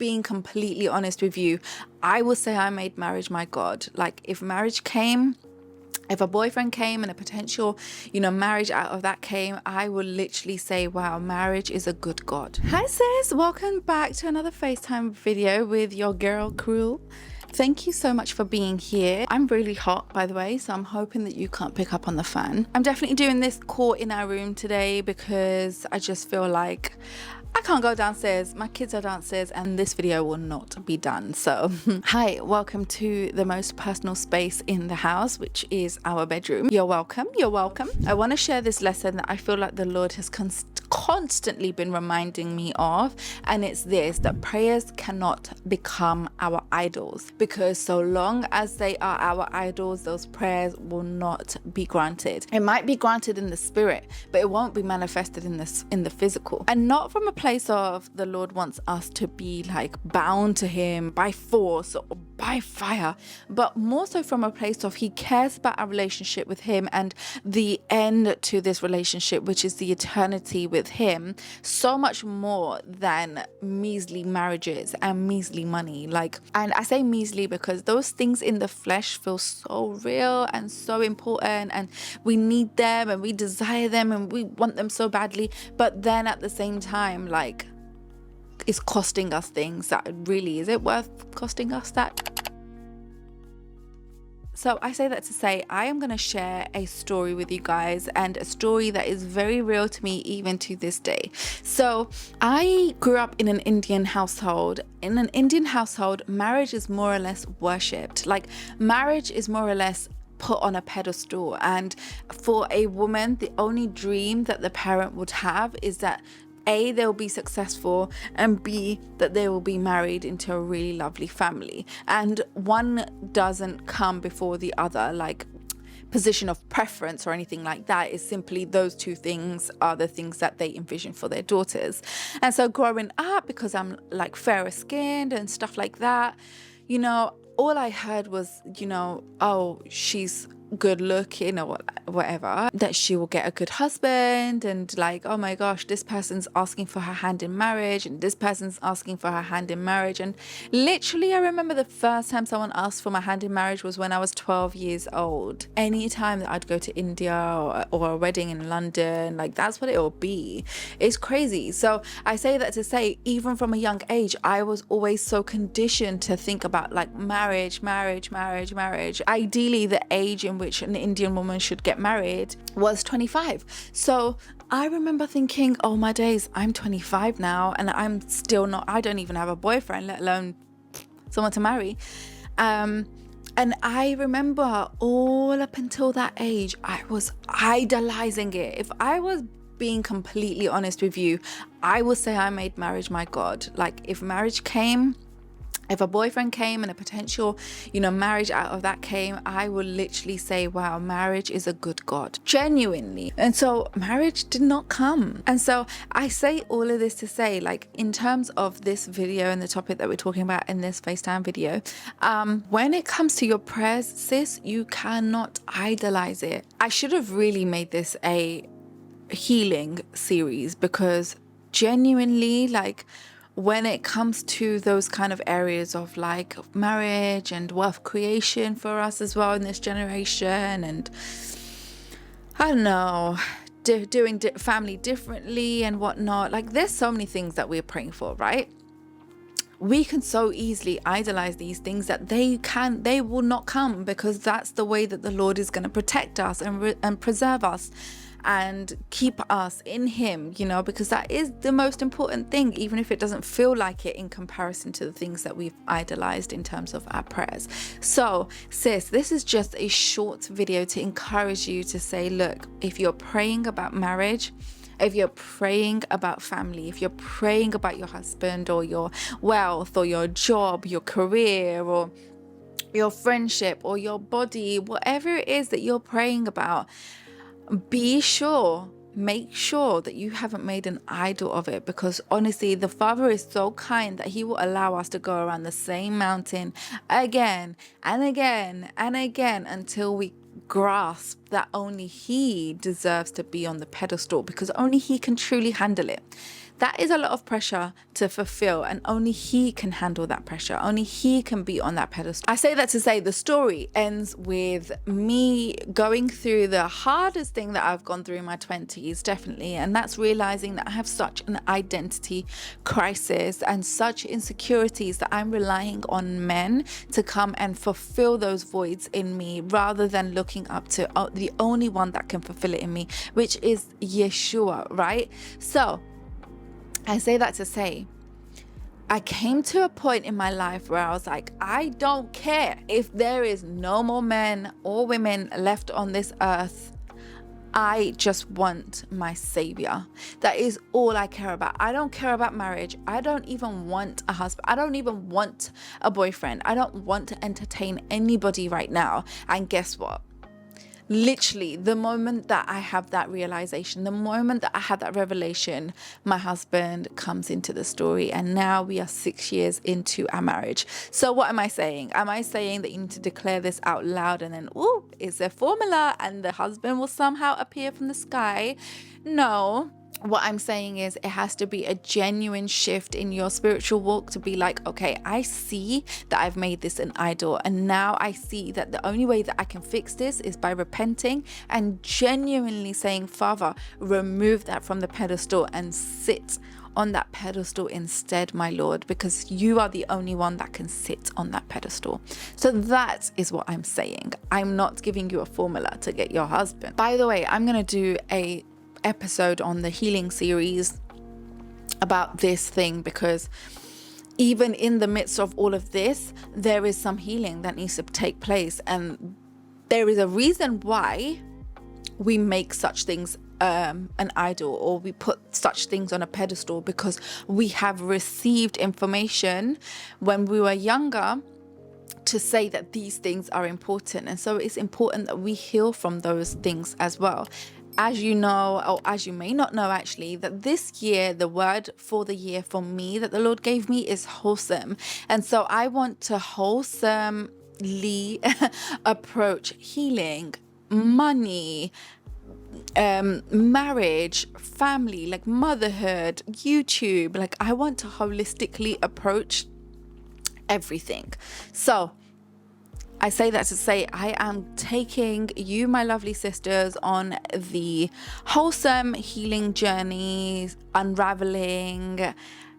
being completely honest with you, I will say I made marriage my God. Like if marriage came, if a boyfriend came and a potential, marriage out of that came, I will literally say, wow, marriage is a good God. Hi sis, welcome back to another FaceTime video with your girl Cruel. Thank you so much for being here. I'm really hot, by the way, so I'm hoping that you can't pick up on the fan. I'm definitely doing this call in our room today because I just feel like I can't go downstairs. My kids are downstairs and this video will not be done. So hi, welcome to the most personal space in the house, which is our bedroom. You're welcome. You're welcome. I want to share this lesson that I feel like the Lord has constantly been reminding me of, and it's this: that prayers cannot become our idols, because so long as they are our idols, those prayers will not be granted. It might be granted in the spirit, but it won't be manifested in the physical. And not from a place of the Lord wants us to be like bound to him by force or by fire, but more so from a place of he cares about our relationship with him and the end to this relationship, which is the eternity with him, so much more than measly marriages and measly money. And I say measly because those things in the flesh feel so real and so important, and we need them and we desire them and we want them so badly, but then at the same time, it's costing us things that really, is it worth costing us that? So I say that to say I am going to share a story with you guys, and a story that is very real to me even to this day. So I grew up in an Indian household. In an Indian household, marriage is more or less worshipped. Marriage is more or less put on a pedestal, and for a woman, the only dream that the parent would have is that A, they'll be successful, and B, that they will be married into a really lovely family. And one doesn't come before the other, like position of preference or anything like that. Is simply those two things are the things that they envision for their daughters. And so growing up, because I'm like fairer skinned and stuff like that, all I heard was, oh, she's good looking or whatever, that she will get a good husband, and oh my gosh, this person's asking for her hand in marriage, and this person's asking for her hand in marriage. And literally, I remember the first time someone asked for my hand in marriage was when I was 12 years old. Anytime that I'd go to India or a wedding in London, that's what it will be. It's crazy. So I say that to say, even from a young age, I was always so conditioned to think about marriage. Ideally, the age in which an Indian woman should get married was 25. So I remember thinking, oh my days, I'm 25 now and I'm still not, I don't even have a boyfriend, let alone someone to marry. And I remember all up until that age, I was idolizing it. If I was being completely honest with you, I will say I made marriage my God. If marriage came, if a boyfriend came and a potential, marriage out of that came, I will literally say, wow, marriage is a good God, genuinely. And so marriage did not come. And so I say all of this to say, in terms of this video and the topic that we're talking about in this FaceTime video, when it comes to your prayers, sis, you cannot idolize it. I should have really made this a healing series, because genuinely, when it comes to those kind of areas of marriage and wealth creation for us as well in this generation, and I don't know, doing family differently and whatnot, there's so many things that we're praying for, right? We can so easily idolize these things that they will not come, because that's the way that the Lord is going to protect us and preserve us and keep us in him, because that is the most important thing, even if it doesn't feel like it in comparison to the things that we've idolized in terms of our prayers. So sis, this is just a short video to encourage you to say, look, if you're praying about marriage, if you're praying about family, if you're praying about your husband or your wealth or your job, your career, or your friendship or your body, whatever it is that you're praying about, make sure that you haven't made an idol of it, because honestly, the Father is so kind that he will allow us to go around the same mountain again and again and again until we grasp that only he deserves to be on the pedestal, because only he can truly handle it. That is a lot of pressure to fulfill, and only he can handle that pressure. Only he can be on that pedestal. I say that to say the story ends with me going through the hardest thing that I've gone through in my 20s, definitely, and that's realizing that I have such an identity crisis and such insecurities that I'm relying on men to come and fulfill those voids in me, rather than looking up to the only one that can fulfill it in me, which is Yeshua, right? So I say that to say, I came to a point in my life where I was like, I don't care if there is no more men or women left on this earth. I just want my savior. That is all I care about. I don't care about marriage. I don't even want a husband. I don't even want a boyfriend. I don't want to entertain anybody right now. And guess what? Literally, the moment that I have that realization, the moment that I have that revelation, my husband comes into the story, and now we are 6 years into our marriage. So what am I saying? Am I saying that you need to declare this out loud and then, oh, is there formula and the husband will somehow appear from the sky? No. What I'm saying is it has to be a genuine shift in your spiritual walk to be like, okay, I see that I've made this an idol, and now I see that the only way that I can fix this is by repenting and genuinely saying, Father, remove that from the pedestal and sit on that pedestal instead, my Lord, because you are the only one that can sit on that pedestal. So that is what I'm saying. I'm not giving you a formula to get your husband. By the way, I'm going to do a episode on the healing series about this thing, because even in the midst of all of this, there is some healing that needs to take place, and there is a reason why we make such things an idol, or we put such things on a pedestal, because we have received information when we were younger to say that these things are important, and so it's important that we heal from those things as well. As you know, or as you may not know actually, that this year, the word for the year for me that the Lord gave me is wholesome. And so I want to wholesomely approach healing, money, marriage, family, like motherhood, YouTube. Like I want to holistically approach everything. So I say that to say I am taking you, my lovely sisters, on the wholesome healing journey, unraveling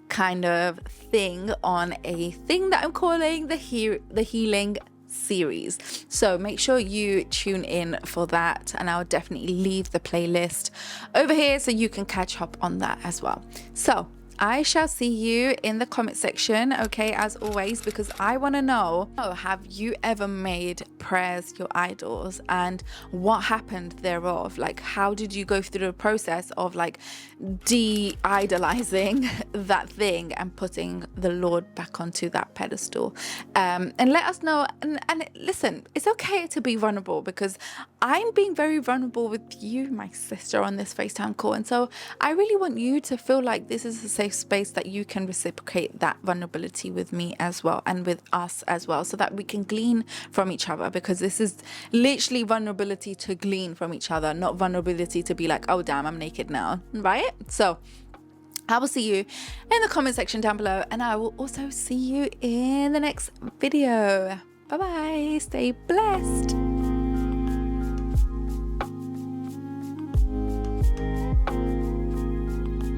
kind of thing, on a thing that I'm calling the healing series. So make sure you tune in for that, and I'll definitely leave the playlist over here so you can catch up on that as well. So I shall see you in the comment section, okay, as always, because I want to know, have you ever made prayers your idols, and what happened thereof? Like, how did you go through the process of like de-idolizing that thing and putting the Lord back onto that pedestal? And let us know, and listen, it's okay to be vulnerable, because I'm being very vulnerable with you, my sister, on this FaceTime call, and so I really want you to feel like this is a safe space that you can reciprocate that vulnerability with me as well, and with us as well, so that we can glean from each other, because this is literally vulnerability to glean from each other, not vulnerability to be like, oh damn, I'm naked now, right? So I will see you in the comment section down below, and I will also see you in the next video. Bye bye, stay blessed.